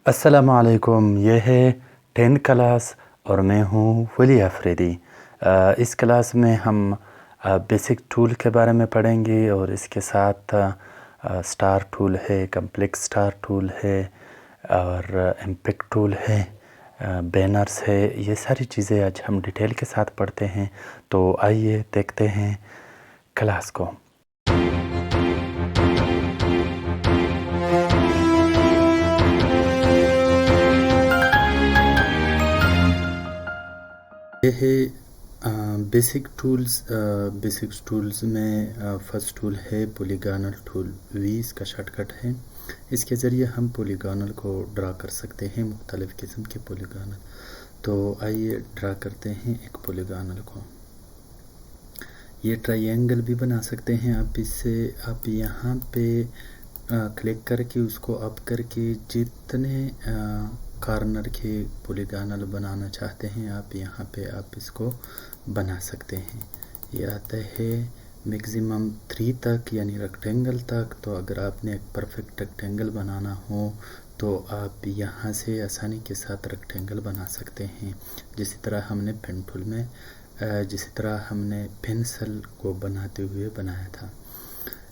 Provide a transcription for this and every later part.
अस्सलामुअलैकुम। ये है 10th क्लास और मैं हूँ वली अफरीदी। इस क्लास में हम बेसिक टूल के बारे में पढ़ेंगे और इसके साथ स्टार टूल है, कम्प्लेक्स स्टार टूल है और इम्पैक्ट टूल है, बैनर्स है। ये सारी चीज़ें आज हम डिटेल के साथ पढ़ते हैं। तो आइए देखते हैं क्लास को। ये है बेसिक टूल्स में फर्स्ट टूल है पॉलीगॉनल टूल। वी इसका शॉर्टकट है। इसके ज़रिए हम पॉलीगॉनल को ड्रा कर सकते हैं, मुख्तलिफ़ किस्म के पॉलीगॉनल। तो आइए ड्रा करते हैं एक पॉलीगॉनल को। ये ट्रायंगल भी बना सकते हैं आप। इससे आप यहाँ पे क्लिक करके उसको अप करके जितने कॉर्नर के पॉलीगॉनल बनाना चाहते हैं आप यहाँ पे आप इसको बना सकते हैं। ये आता है मैक्सिमम 3 तक, यानी रेक्टेंगल तक। तो अगर आपने एक परफेक्ट रेक्टेंगल बनाना हो तो आप यहाँ से आसानी के साथ रेक्टेंगल बना सकते हैं, जिस तरह हमने पेन टूल में जिस तरह हमने पेंसिल को बनाते हुए बनाया था।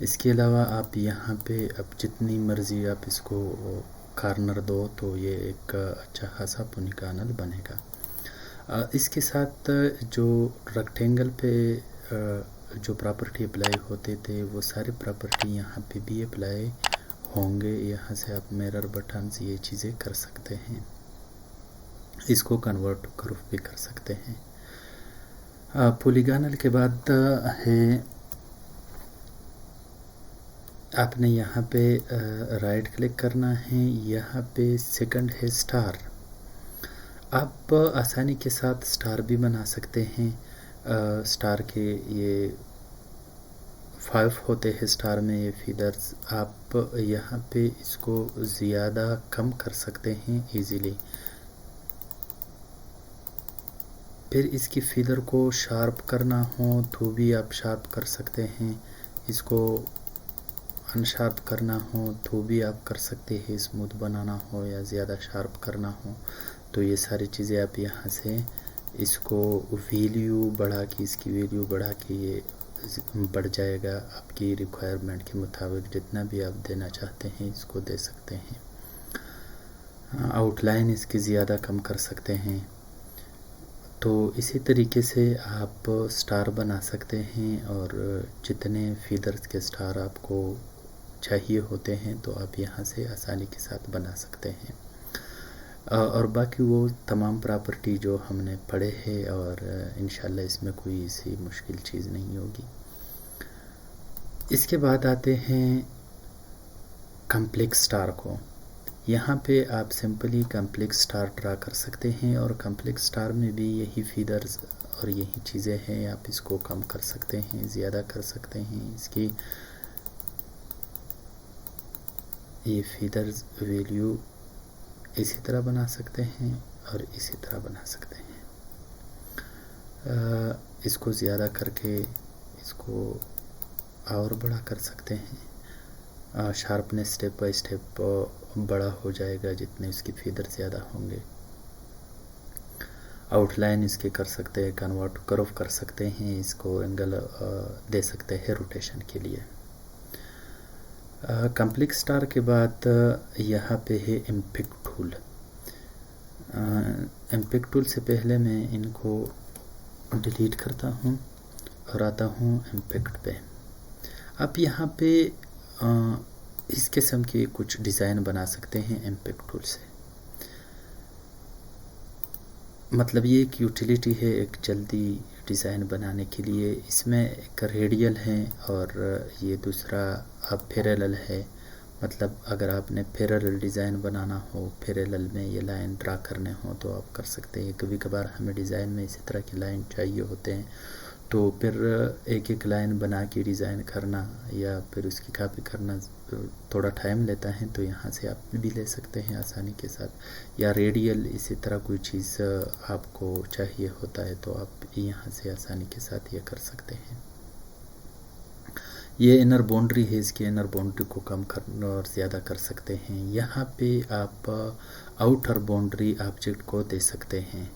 इसके अलावा आप यहाँ पे अब जितनी मर्ज़ी आप इसको कॉर्नर दो तो ये एक अच्छा खासा पॉलीगॉनल बनेगा। इसके साथ जो रेक्टेंगल पे जो प्रॉपर्टी अप्लाई होते थे वो सारे प्रॉपर्टी यहाँ पे भी अप्लाई होंगे। यहाँ से आप मिरर बटन्स ये चीज़ें कर सकते हैं, इसको कन्वर्ट कर्व भी कर सकते हैं। पॉलीगॉनल के बाद है आपने यहाँ पे राइट क्लिक करना है। यहाँ पे सेकंड है स्टार। आप आसानी के साथ स्टार भी बना सकते हैं। स्टार के ये 5 होते हैं स्टार में ये फीदर्स। आप यहाँ पे इसको ज़्यादा कम कर सकते हैं इजीली। फिर इसकी फीदर को शार्प करना हो तो भी आप शार्प कर सकते हैं। इसको अनशार्प करना हो तो भी आप कर सकते हैं। स्मूथ बनाना हो या ज़्यादा शार्प करना हो तो ये सारी चीज़ें आप यहाँ से इसको वैल्यू बढ़ा के, इसकी वैल्यू बढ़ा के ये बढ़ जाएगा। आपकी रिक्वायरमेंट के मुताबिक जितना भी आप देना चाहते हैं इसको दे सकते हैं। आउटलाइन इसकी ज़्यादा कम कर सकते हैं। तो इसी तरीके से आप स्टार बना सकते हैं और जितने फीदर्स के स्टार आपको चाहिए होते हैं तो आप यहाँ से आसानी के साथ बना सकते हैं। और बाकी वो तमाम प्रॉपर्टी जो हमने पढ़े हैं और इंशाल्लाह इसमें कोई ऐसी मुश्किल चीज़ नहीं होगी। इसके बाद आते हैं कम्प्लेक्स स्टार को। यहाँ पे आप सिंपली कम्प्लेक्स स्टार ड्रा कर सकते हैं और कम्प्लेक्स स्टार में भी यही फीदर्स और यही चीज़ें हैं। आप इसको कम कर सकते हैं, ज़्यादा कर सकते हैं। इसकी ये फीदर्स वैल्यू इसी तरह बना सकते हैं और इसी तरह बना सकते हैं। इसको ज़्यादा करके इसको और बड़ा कर सकते हैं। शार्पनेस स्टेप बाय स्टेप बड़ा हो जाएगा जितने इसकी फीदर ज़्यादा होंगे। आउटलाइन इसके कर सकते हैं, कन्वर्ट कर्व कर सकते हैं, इसको एंगल दे सकते हैं रोटेशन के लिए। कम्प्लेक्स स्टार के बाद यहाँ पे है इम्पैक्ट टूल। इम्पैक्ट टूल से पहले मैं इनको डिलीट करता हूँ और आता हूँ इम्पैक्ट पे। आप यहाँ पे इस किस्म के कुछ डिज़ाइन बना सकते हैं इम्पैक्ट टूल से। मतलब ये एक यूटिलिटी है एक जल्दी डिज़ाइन बनाने के लिए। इसमें एक रेडियल है और ये दूसरा अब पैरेलल है। मतलब अगर आपने पैरेलल डिज़ाइन बनाना हो, पैरेलल में ये लाइन ड्रा करने हो तो आप कर सकते हैं। कभी कभार हमें डिज़ाइन में इसी तरह की लाइन चाहिए होते हैं तो फिर एक एक लाइन बना के डिज़ाइन करना या फिर उसकी कॉपी करना थोड़ा टाइम लेता है। तो यहाँ से आप भी ले सकते हैं आसानी के साथ। या रेडियल इसी तरह कोई चीज़ आपको चाहिए होता है तो आप यहाँ से आसानी के साथ ये कर सकते हैं। ये इनर बाउंड्री है, इसकी इनर बाउंड्री को कम कर और ज़्यादा कर सकते हैं। यहाँ पे आप आउटर बाउंड्री ऑब्जेक्ट को दे सकते हैं।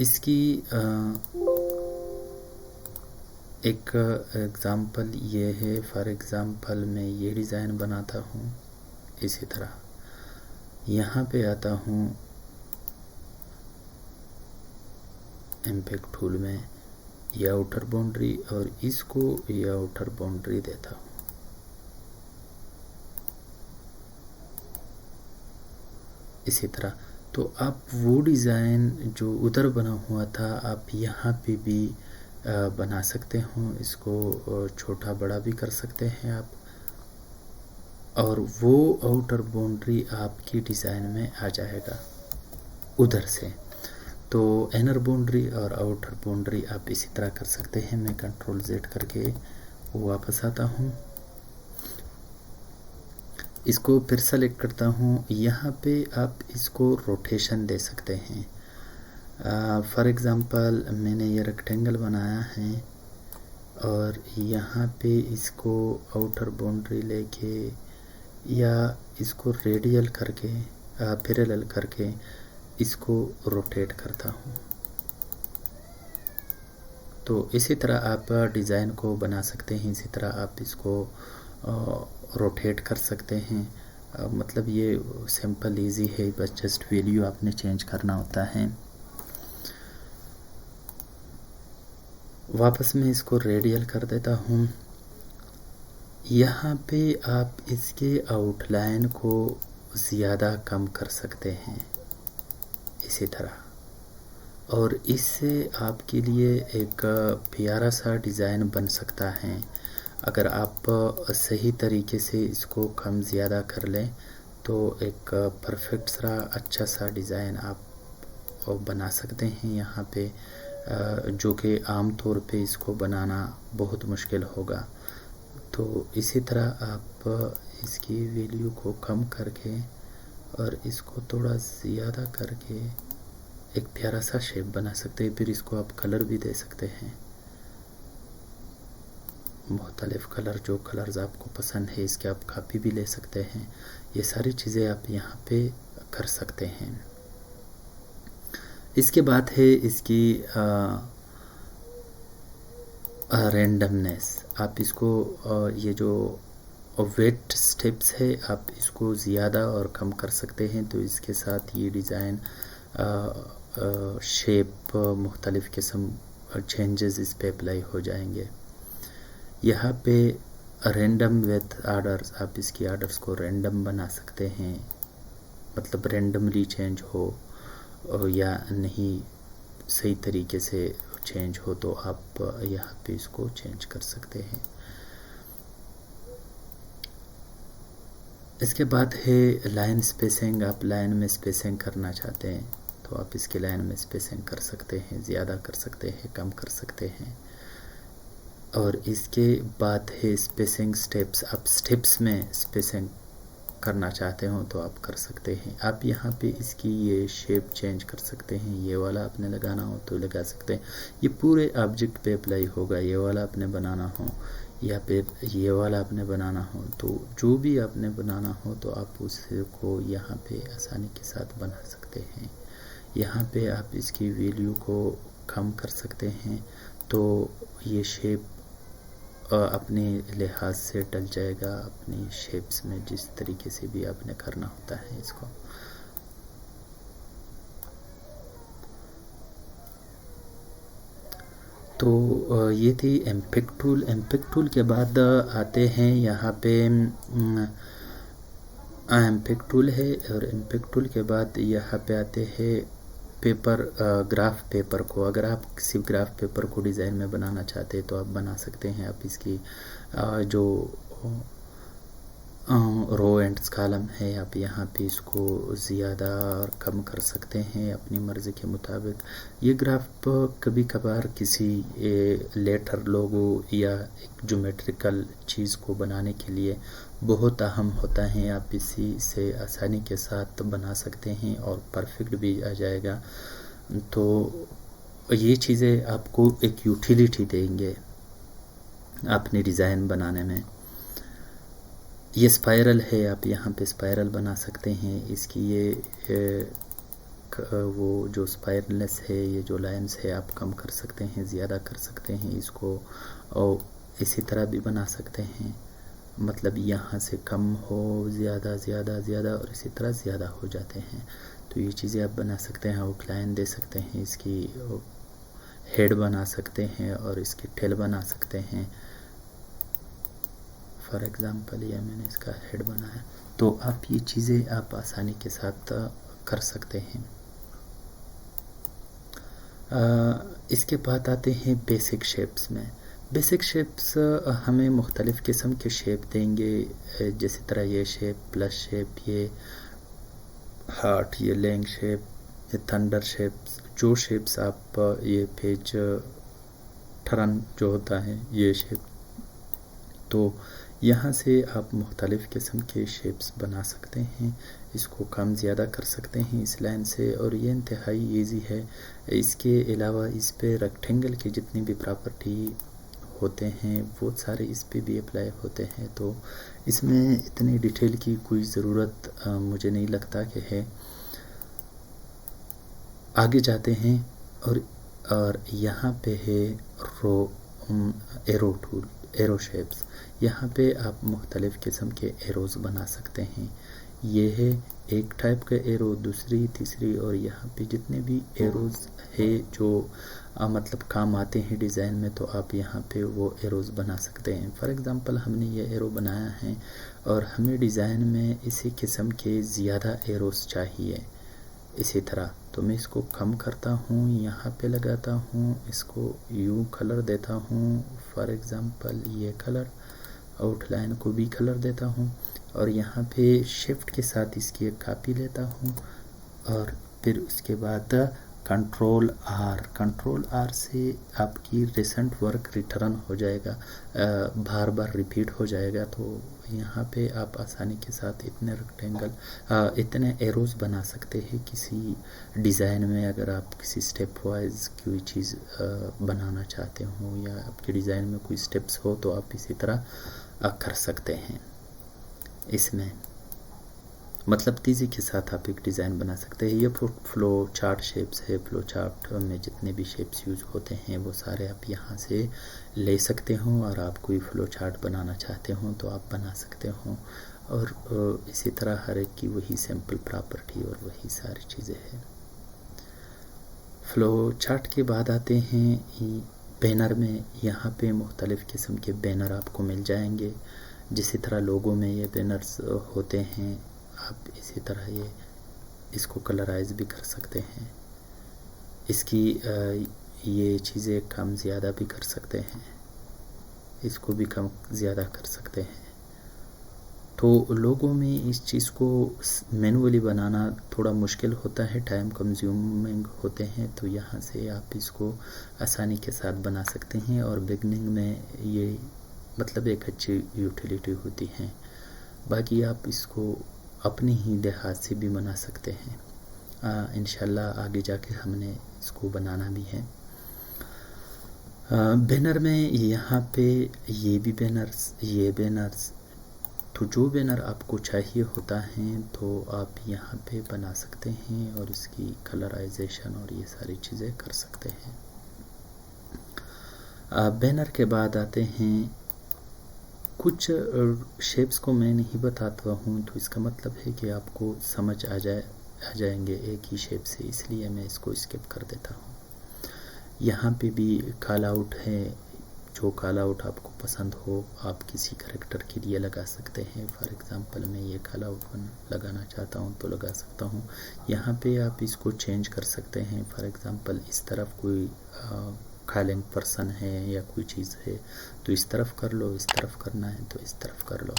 इसकी एक एग्ज़ाम्पल ये है, फॉर एग्ज़ाम्पल मैं ये डिज़ाइन बनाता हूँ। इसी तरह यहाँ पे आता हूँ इम्पैक्ट टूल में, ये आउटर बाउंड्री और इसको ये आउटर बाउंड्री देता हूँ। इसी तरह तो आप वो डिज़ाइन जो उधर बना हुआ था आप यहाँ पे भी बना सकते हो। इसको छोटा बड़ा भी कर सकते हैं आप, और वो आउटर बाउंड्री आपकी डिज़ाइन में आ जाएगा उधर से। तो इनर बाउंड्री और आउटर बाउंड्री आप इसी तरह कर सकते हैं। मैं कंट्रोल Z करके वापस आता हूँ, इसको फिर सेलेक्ट करता हूँ। यहाँ पे आप इसको रोटेशन दे सकते हैं। फॉर एग्ज़ाम्पल मैंने ये रेक्टेंगल बनाया है और यहाँ पे इसको आउटर बाउंड्री लेके या इसको रेडियल करके पैरेलल करके इसको रोटेट करता हूँ। तो इसी तरह आप डिज़ाइन को बना सकते हैं। इसी तरह आप इसको रोटेट कर सकते हैं। मतलब ये सिंपल इजी है, बस जस्ट वैल्यू आपने चेंज करना होता है। वापस मैं इसको रेडियल कर देता हूँ। यहाँ पे आप इसके आउटलाइन को ज़्यादा कम कर सकते हैं इसी तरह, और इससे आपके लिए एक प्यारा सा डिज़ाइन बन सकता है। अगर आप सही तरीके से इसको कम ज़्यादा कर लें तो एक परफेक्ट सा अच्छा सा डिज़ाइन आप बना सकते हैं यहाँ पे, जो कि आम तौर पे इसको बनाना बहुत मुश्किल होगा। तो इसी तरह आप इसकी वैल्यू को कम करके और इसको थोड़ा ज़्यादा करके एक प्यारा सा शेप बना सकते हैं। फिर इसको आप कलर भी दे सकते हैं, मुख्तलिफ़ कलर, जो कलर्स आपको पसंद है इसके आप कॉपी भी ले सकते हैं। ये सारी चीज़ें आप यहाँ पे कर सकते हैं। इसके बाद है इसकी रैंडमनेस। आप इसको ये जो वेट स्टेप्स है आप इसको ज़्यादा और कम कर सकते हैं। तो इसके साथ ये डिज़ाइन शेप मुख्तलिफ़ किस्म चेंजेस इस पे अप्लाई हो जाएंगे। यहाँ पे रैंडम विथ आर्डर्स, आप इसकी आर्डर्स को रैंडम बना सकते हैं, मतलब रैंडमली चेंज हो या नहीं सही तरीके से चेंज हो तो आप यहाँ पे इसको चेंज कर सकते हैं। इसके बाद है लाइन स्पेसिंग। आप लाइन में स्पेसिंग करना चाहते हैं तो आप इसके लाइन में स्पेसिंग कर सकते हैं, ज़्यादा कर सकते हैं, कम कर सकते हैं। और इसके बाद है स्पेसिंग स्टेप्स। आप स्टेप्स में स्पेसिंग करना चाहते हो तो आप कर सकते हैं। आप यहाँ पे इसकी ये शेप चेंज कर सकते हैं। ये वाला आपने लगाना हो तो लगा सकते हैं, ये पूरे ऑब्जेक्ट पे अप्लाई होगा। ये वाला आपने बनाना हो या फिर ये वाला आपने बनाना हो, तो जो भी आपने बनाना हो तो आप उसको यहाँ पे आसानी के साथ बना सकते हैं। यहाँ पे आप इसकी वैल्यू को कम कर सकते हैं तो ये शेप अपने लिहाज से डल जाएगा, अपनी शेप्स में जिस तरीके से भी आपने करना होता है इसको। तो ये थी इम्पैक्ट टूल। इम्पैक्ट टूल के बाद आते हैं यहाँ पे इम्पैक्ट टूल है, और इम्पैक्ट टूल के बाद यहाँ पे आते हैं पेपर, ग्राफ पेपर को। अगर आप किसी ग्राफ पेपर को डिज़ाइन में बनाना चाहते हैं तो आप बना सकते हैं। आप इसकी जो रो एंड कॉलम है आप यहाँ पे इसको ज़्यादा और कम कर सकते हैं अपनी मर्ज़ी के मुताबिक। ये ग्राफ कभी कभार किसी लेटर, लोगो या एक ज्योमेट्रिकल चीज़ को बनाने के लिए बहुत अहम होता है। आप इसी से आसानी के साथ बना सकते हैं और परफेक्ट भी आ जाएगा। तो ये चीज़ें आपको एक यूटिलिटी देंगे। अपनी डिज़ाइन बनाने में। ये स्पाइरल है, आप यहाँ पे स्पाइरल बना सकते हैं। इसकी ये वो जो स्पाइरलनेस है, ये जो लाइन्स है आप कम कर सकते हैं, ज़्यादा कर सकते हैं इसको, और इसी तरह भी बना सकते हैं, मतलब यहाँ से कम हो, ज़्यादा ज़्यादा ज़्यादा, और इसी तरह ज़्यादा हो जाते हैं। तो ये चीज़ें आप बना सकते हैं, आउटलाइन दे सकते हैं, इसकी हेड बना सकते हैं और इसकी टेल बना सकते हैं। फॉर एग्ज़ाम्पल ये मैंने इसका हेड बनाया, तो आप ये चीज़ें आप आसानी के साथ कर सकते हैं। इसके बाद आते हैं बेसिक शेप्स में। बेसिक शेप्स हमें मुख्तलिफ़ किस्म के शेप देंगे, जैसे तरह ये शेप, प्लस शेप, ये हार्ट, ये लैंग शेप, ये थंडर शेप्स, जो शेप्स आप ये पेज टर्न जो होता है ये शेप, तो यहाँ से आप मुख्तलिफ़ किस्म के शेप्स बना सकते हैं। इसको कम ज़्यादा कर सकते हैं इस लाइन से, और ये इंतहाई ईजी है। इसके अलावा इस पे रेक्टेंगल की जितनी भी प्रॉपर्टी होते हैं वो सारे इस पे भी अप्लाई होते हैं, तो इसमें इतनी डिटेल की कोई ज़रूरत मुझे नहीं लगता कि है। आगे जाते हैं और यहाँ पे है एरो टूल, एरो शेप्स। यहाँ पे आप मुख्तलिफ़ किस्म के एरोज़ बना सकते हैं। ये है एक टाइप का एरो, दूसरी, तीसरी, और यहाँ पे जितने भी एरोज़ है जो मतलब काम आते हैं डिज़ाइन में, तो आप यहाँ पे वो एरोज़ बना सकते हैं। फॉर एग्ज़ाम्पल हमने ये एरो बनाया है और हमें डिज़ाइन में इसी किस्म के ज़्यादा एरोज़ चाहिए इसी तरह, तो मैं इसको कम करता हूँ, यहाँ पे लगाता हूँ, इसको यूँ कलर देता हूँ। फॉर एग्ज़ाम्पल ये कलर, आउटलाइन को भी कलर देता हूँ, और यहाँ पे शिफ्ट के साथ इसकी एक कॉपी लेता हूँ, और फिर उसके बाद कंट्रोल आर से आपकी रिसेंट वर्क रिटर्न हो जाएगा, बार बार रिपीट हो जाएगा। तो यहाँ पे आप आसानी के साथ इतने रेक्टेंगल इतने एरोज़ बना सकते हैं किसी डिज़ाइन में। अगर आप किसी स्टेप वाइज कोई चीज़ बनाना चाहते हो या आपके डिज़ाइन में कोई स्टेप्स हो, तो आप इसी तरह कर सकते हैं। इसमें मतलब तेज़ी के साथ आप एक डिज़ाइन बना सकते हैं। ये फ्लो चार्ट शेप्स है, फ्लो चार्ट में जितने भी शेप्स यूज़ होते हैं वो सारे आप यहाँ से ले सकते हो, और आप कोई फ्लो चार्ट बनाना चाहते हो तो आप बना सकते हो। और इसी तरह हर एक की वही सिंपल प्रॉपर्टी और वही सारी चीज़ें हैं। फ्लो चार्ट के बाद आते हैं बैनर में। यहाँ पे मुख्तलिफ़ किस्म के बैनर आपको मिल जाएंगे, जिसी तरह लोगों में ये बैनर्स होते हैं, आप इसी तरह इसको कलराइज भी कर सकते हैं। इसकी ये चीज़ें कम ज़्यादा भी कर सकते हैं, इसको भी कम ज़्यादा कर सकते हैं। तो लोगों में इस चीज़ को मैनुअली बनाना थोड़ा मुश्किल होता है, टाइम कंज्यूमिंग होते हैं, तो यहाँ से आप इसको आसानी के साथ बना सकते हैं। और बिगनिंग में ये मतलब एक अच्छी यूटिलिटी होती है। बाकी आप इसको अपने ही देहात से भी बना सकते हैं। इंशाल्लाह आगे जाके हमने इसको बनाना भी है। बैनर में यहाँ पे ये भी बैनर्स, ये बैनर्स, तो जो बैनर आपको चाहिए होता है तो आप यहाँ पे बना सकते हैं और इसकी कलराइजेशन और ये सारी चीज़ें कर सकते हैं। बैनर के बाद आते हैं कुछ शेप्स को मैं नहीं बताता हूँ, तो इसका मतलब है कि आपको समझ आ जाएंगे एक ही शेप से, इसलिए मैं इसको स्किप कर देता हूँ। यहाँ पे भी कॉल आउट है, जो कॉल आउट आपको पसंद हो आप किसी करैक्टर के लिए लगा सकते हैं। फॉर एग्ज़ाम्पल मैं ये कॉल आउट लगाना चाहता हूँ तो लगा सकता हूँ। यहाँ पे आप इसको चेंज कर सकते हैं। फॉर एग्ज़ाम्पल इस तरफ कोई कॉलिंग पर्सन है या कोई चीज़ है तो इस तरफ कर लो, इस तरफ करना है तो इस तरफ कर लो।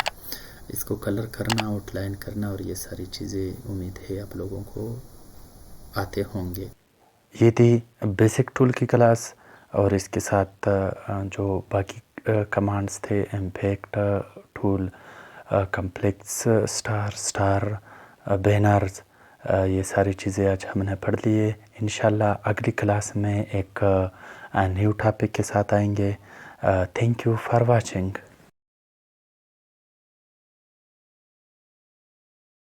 इसको कलर करना, आउटलाइन करना और ये सारी चीज़ें उम्मीद है आप लोगों को आते होंगे। ये थी बेसिक टूल की क्लास, और इसके साथ जो बाकी कमांड्स थे, impact tool, complex star, banners, ये सारी चीज़ें आज हमने पढ़ लिए। इंशाल्लाह अगली क्लास में एक न्यू टॉपिक के साथ आएंगे। Thank you for watching.